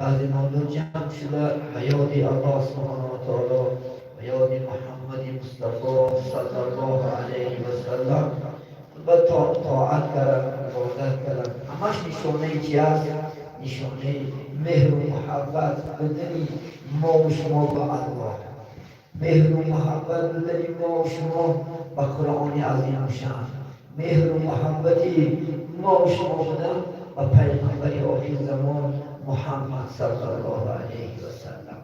از موضوع جمع شده به یاد الله سبحانه و تعالی و یاد محمد مصطفی صلی الله علیه و سلم و طاعت کردن عبادت کردن همش نشانه چی است؟ نشانه مهر و محبت بدنی ما و شما به الله، مهر و محبت بدنی ما و شما به قرآن عظیم و شان، مهر و محبتی ما و شما بدن و پیغمبر آخر زمان محمد صلی الله علیه و سلم.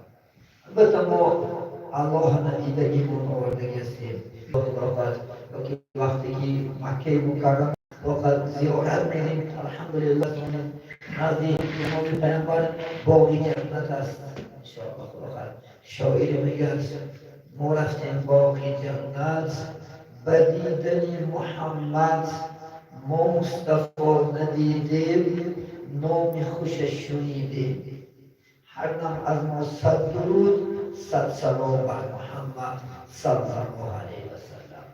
البته ما الله ندیده ایمان آورده هستیم. وقتی که مکه مکرم وقت زیارت میریم الحمدلله نزد امام پیامبر باقی جنت است انشاءالله. شاعر میگه ما رفتیم باقی جنت به دیدن محمد، ما مصطفی ندیدیم نام خوشش شنیدیم. هر نم از ما صد درود صد سلام بر محمد صلی الله علیه و سلم.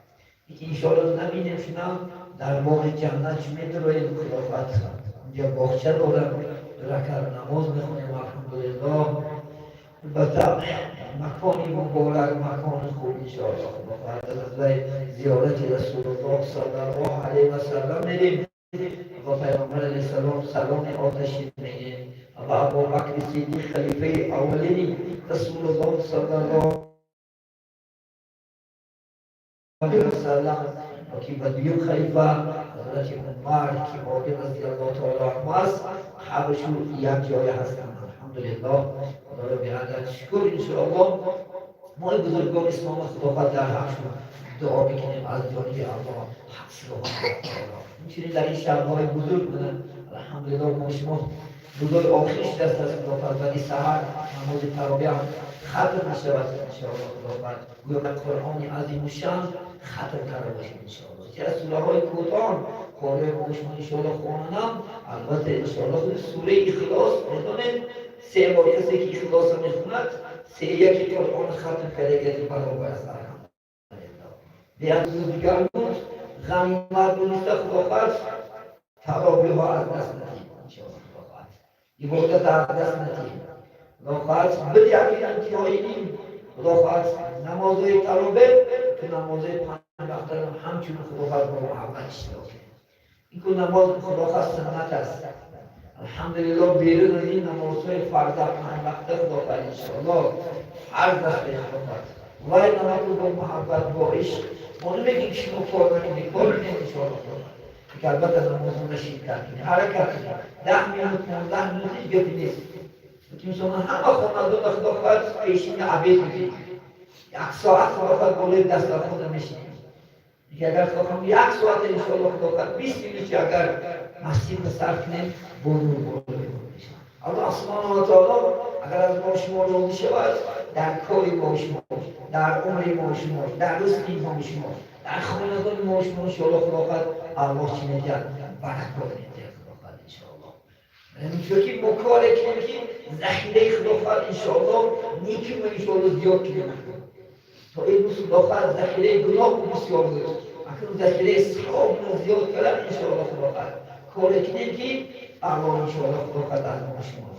یکی انشاءالله نبینیم شنا در باغ جنت میدرویم خلافت اونجا باغچه دارم رکعت نماز میخونیم الحمدلله. البته مکانی مبارک مکان خوب انشاءالله بعد از زیارت رسول الله صلی الله علیه و سلم میریم و پیامبر علیه السلام سلام آتشی میگیم و ابوبکر صدیق خلیفه اولین رسول الله صلی الله علیه و سلم و که بدویم خلیفه حضرت عمر که باقی رضی الله تعالی عنه است همشون یک جای هستند الحمدلله. خدا را بی‌عدد شکر انشاءالله. ما بزرگان اسلام خلافت در حقشون دعا بکنیم از جانب الله حق سبحانه و تعالی. همچنین در این شب‌های بزرگ بودن الحمدلله ما شما روزای آخرش دست از خلافت ولی سحر نماز تراویح هم ختم می‌شود انشاءالله. خلافت گویا که قرآن عظیم الشان ختم کرده باشیم انشاءالله. چه از سوره‌های کوتاه قارئ ما شما انشاءالله خوانم. البته انشاءالله سوره اخلاص بدانید سه بار کسی که اخلاص میخوند سه یکی قرآن ختم کرده که برابر است الحمدلله. بیاد دیگر بود غم مردم خلافت تراویح ها از دست ندهیم انشاءالله. خلافت عبادت از دست ندهیم. خلافت بدی اگر انتهاییم خلافت نمازهای تراویح که نمازهای پنج وقت همچون خلافت با محمد اشتراک این که نماز خلافت سنت است الحمدلله. بیرون از این نمازهای فرض پنج وقت خلافت انشاءالله فرض است خلافت و این نماز با محبت با عشق ما نمیگیم شما کار نکنید کار کنید انشاءالله. که البته نماز نشید کنید حرکت کنید 10 minut 15 minut هیچ گپی نیست. مثلا همه خانواده خلافت پیشین عبید میگید 1 ساعت خلافت بالای دست خود میشینید که اگر خواهم 1 ساعت انشاءالله خلافت 20 minut اگر مسجد صرف کنیم بولو الله سبحانه و تعالی اگر از ما شما راضی شود در کاری ما شما در عمری ما شما در رزقی ما شما در خانواده ما شما انشاءالله خلافت الله چی میگه برکت میده خلافت انشاءالله. همینطور که ما کار کنیم که ذخیره خلافت انشاءالله نیکی ما انشاءالله زیاد کنیم تا این روز خلافت ذخیره گناه بسیار بود اکنون ذخیره ثواب زیاد کردن انشاءالله. خلافت کار کنیم که الله انشاءالله خلافت از ما شما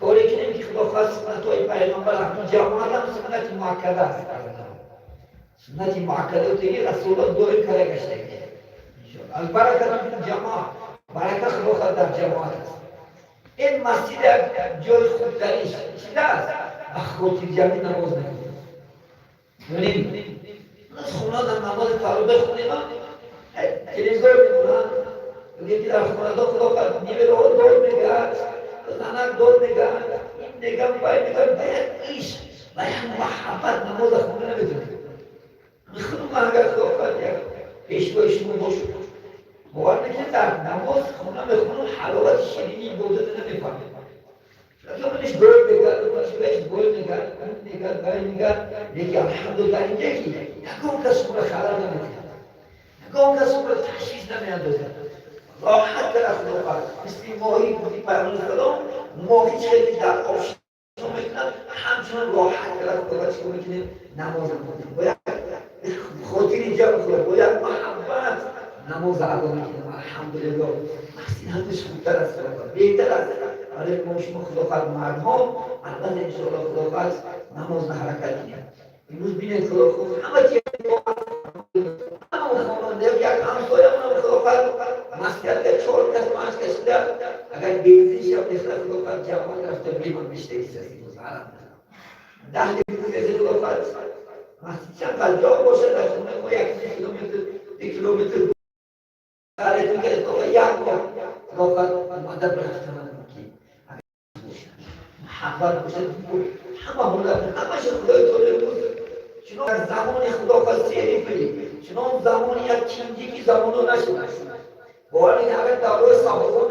کاری کنیم که خلافت سنت‌های پیغمبر همون جماعت هم سنت مؤکده است. سنت مؤکده دیگه رسول الله دور کاره گشته البرکت من جماعت برکت خلافت در جماعت است. این مسجد جای خوب دریش چیده است اخوتی جمعی نماز نکنیم ببینیم از خونه در نماز تراویح بخونیم تلویزیون میکنن یکی در خونه دا خلافت نیمه رو دور میگرد زنک دور میگرد این نگم باید میگرد باید عشق باید محبت نماز خونه نمیتونه میخونم من اگر خلافت یک پیشوای شما باشد باور نکنید در نماز خونه میخونم حلاوت شیرینی بوده نمیفهمید اگر منش دور میگرد منش بهش دور میگرد باید میگرد یکی الحمدلله اینجا یکی یکم کس رو خلال نمیکنه یکم کس رو تشخیص نمیاندازه راحت در خلافت مثل ماهی بودی پیامبر سلام ماهی خیلی در آب شروع میکنن همچنان راحت در خلافت شروع میکنه نماز میکنه باید خاطر اینجا بخوره باید محبت نماز ادا میکنم الحمدلله مسیحتش خوبتر است بهتر است. برای ما شما خلافت مردها البته انشاءالله خلافت نماز حرکت کنیم. امروز بینید خلافت همه چیز همه خانواده یک همسایه همه خلافت مسیحت 4 کس 5 کشیده اگر بنزین شب نخواه خلافت جوان رفته بیمان بیشتری سسی مزارم 10 کیلومتر خلافت مسیح چند قدر باشه در خونه ما 1 کیلومتر 2 کیلومتر کارتون که تو یک وقت مادر برفتن میگی محبت باشه همه حالا همه خدای تو بود چون در زمان خدا خواست سیری کنی چون زمان یک چنجی که زمانو نشد باری اگر دعوای صحابان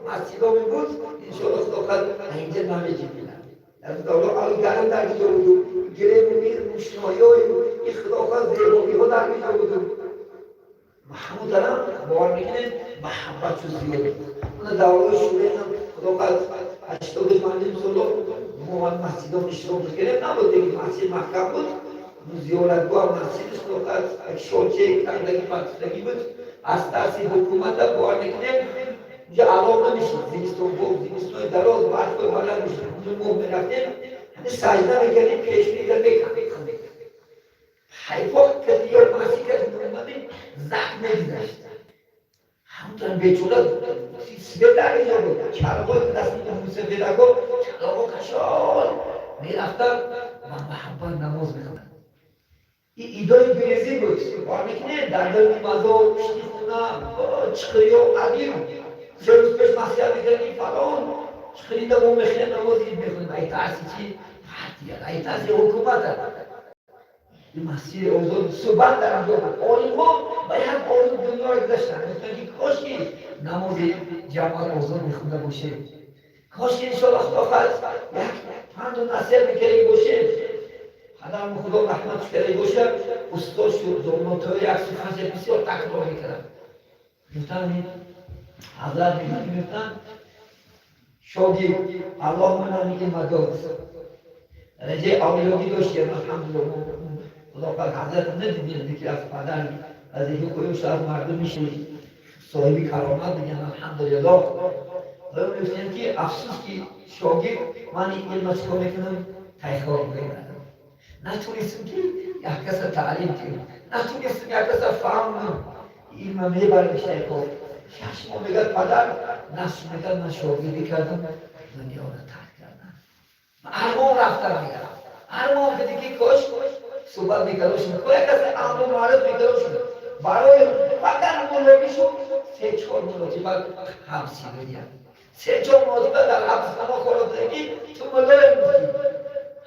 مسیحا می بود انشاءالله خدا خواست اینجا نمیجی بینن در دعوای آل گرم در اینجا بود گره بودید مشنایی های این خدا خواست زیبایی ها در اینجا بود محمود دارم باور میکنه محبت چون زیاده اون دعوای شوره هم خدا خواست 80 مندیم سالو موان مسجد ها اشتراک میکنه نبود دیگه مسجد مکه بود زیارتگاه مسجدش خدا خواست شوچه کندگی پرستگی بود از ترس حکومت باور میکنه اونجا علاقه نمیشه زمستون بود زمستون دراز برف بالا میشه اونجا موم میرفتیم همه سجده میکردیم پیش میکرد بکنیم حیفا که دیار مسیح که اومدیم زخم نمیداشت همونطور بیچولا سیسبه در اینجا بود چرقای که دست میده موسیقی بیدگو چراغا کشال میرفتم من محبت نماز میخونم این ایدای بریزی بود بار میکنه در دل مزا پشتی خونه چخری و عبیر سه روز پیش مسیح میکردیم فلان چخری نمو میخونه نماز اید میخونیم ای ترسی چی؟ پرتیاد ای ترسی حکومت هست این مسیر اوضاع صحبت در اینجا بود آلمان باید آرزو دنیا رو داشتن گفتن که کاش که نماز جماعت اوضاع میخونده باشه کاش که انشاءالله خدا خواست یک پند و نصیحت میکرده باشه پدرم خدا رحمتش کرده باشه استاد شد زمانتهای یک سخنش بسیار تکرار میکردن گفتن حضرت میگفتن شاگرد الله من میگه مداد رجع اولیاگی داشتیم الحمدلله خدا پاک حضرت ندیدیم که از پدر از این کویوش از مردم میشه صاحبی کرامت بگن الحمدلله و میگفتیم که افسوس که شاگرد من این علم چکار میکنم تحقیق میکنم نتونستم که یک کس تعلیم کنم نتونستم یک کس فهم علم میبرم تحقیق 6 ماه میگه پدر نصف میگه من شاگردی کردم دنیا رو ترک کردم ارمان رفتم میگم ارمان که دیگه کاش صحبت میکردشون که یک کسی امر معرض میکردشون برای فقط مولوی شد 3-4 مرتبه حبسی بدیم 3-4 مرتبه در حبس ما خورده تو مولوی میگی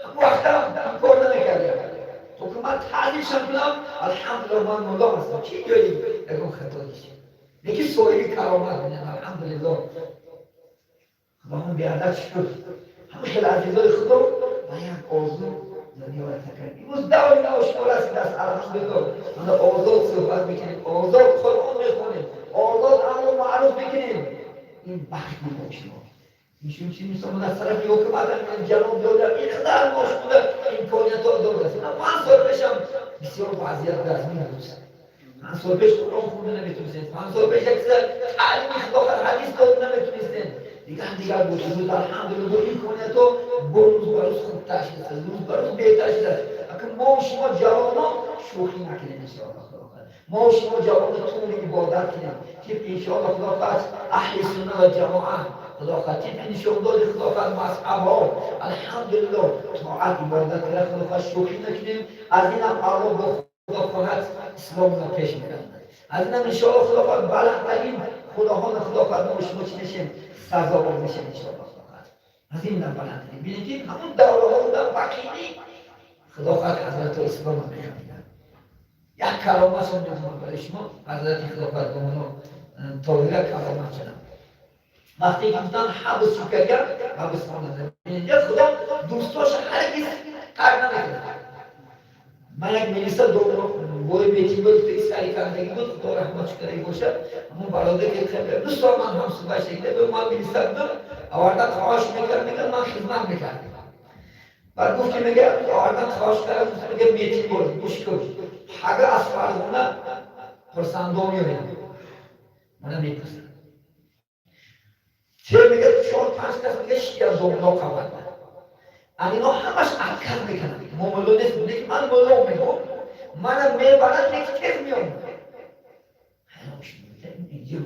هم وقتا هم کار نمیکردیم تو که من تعلیشم کنم الحمدلله من مولا هستم چی جایی اگه خطا دیشه یکی صاحبی کرامت بینم الحمدلله خدا هم بیادت شد همه خیلی عزیزای خدا و یک آرزو دنیا را تکرد امروز دور ناشکار است دست الحمدلله من آزاد صحبت میکنیم آزاد قرآن میخونیم آزاد امر و معروف میکنیم این بخت میکنم شما ایشون چی میستم از طرف حکومت من جناب دادم اقدار باش بوده امکانیت ها دارد من سال پیشم بسیار وضعیت دزمین بود من سال پیش قرآن خونده نمیتونستید من سال پیش یک تعلیمی خداخت حدیث داد نمیتونستید دیگر بود روز الحمدلله با امکانیت ها روز بروز خوبتر شده روز بروز بهتر شده اگر ما و شما جوانان شوخی نکنیم انشاءالله خداخت ما و شما جوانان طول عبادت کنیم که انشاءالله خداخت اهل سنت و جماعت خداخت که نشان داد خداخت مذهبها الحمدلله طاعت عبادت کنیم خداخت شوخی نکنیم از این هم الله با خداخت اسلام را پیش می‌برد از این هم انشاءالله خداخت بلندترین خداهان خداخت ما و شما چی نشیم سزاوار میشیم انشاءالله خداخت از این هم بلندترین بینید که همون دوره ها بودن وقیلی خداخت حضرت اسلام را می‌برد یک کرامت هم می‌کنم برای شما حضرت خداخت بمانو طاهره کرامت شدم وقتی که بودن حبس شکرگر حبس خانده اینجا خدا دوستاش هرگز ترک نمیکنه من یک ملیسا بوی بیتی بود که اسکری کندگی بود خدا رحمت کرده باشه همون برادر که خیلی دوستا من هم صبح شکله به من ملیسا بودم آوردن خواهش میکرد من خدمت میکردم بعد گفت که میگه آوردن خواهش کرد میگه بیتی بود گوش کن حقه از فرزونه پرسندو میاریم منم میپرسم چه میگه 4-5 کس میگه شیر دوغلا خواهد اینا همش اکر میکنن موملو نیست میگه من مولو میگم منم میبرن نیست کس میام همش میگه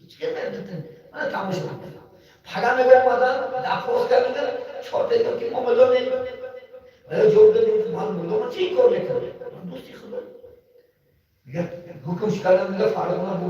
چه میگه من تماش میکنم پگه میگم مادر دفعوس کردن چهار دیگه که موملو نیست ولی جورده نیست من مولو من چی کار میکنم من دوستی خدا میگه حکمش کردم میگه فرق من بود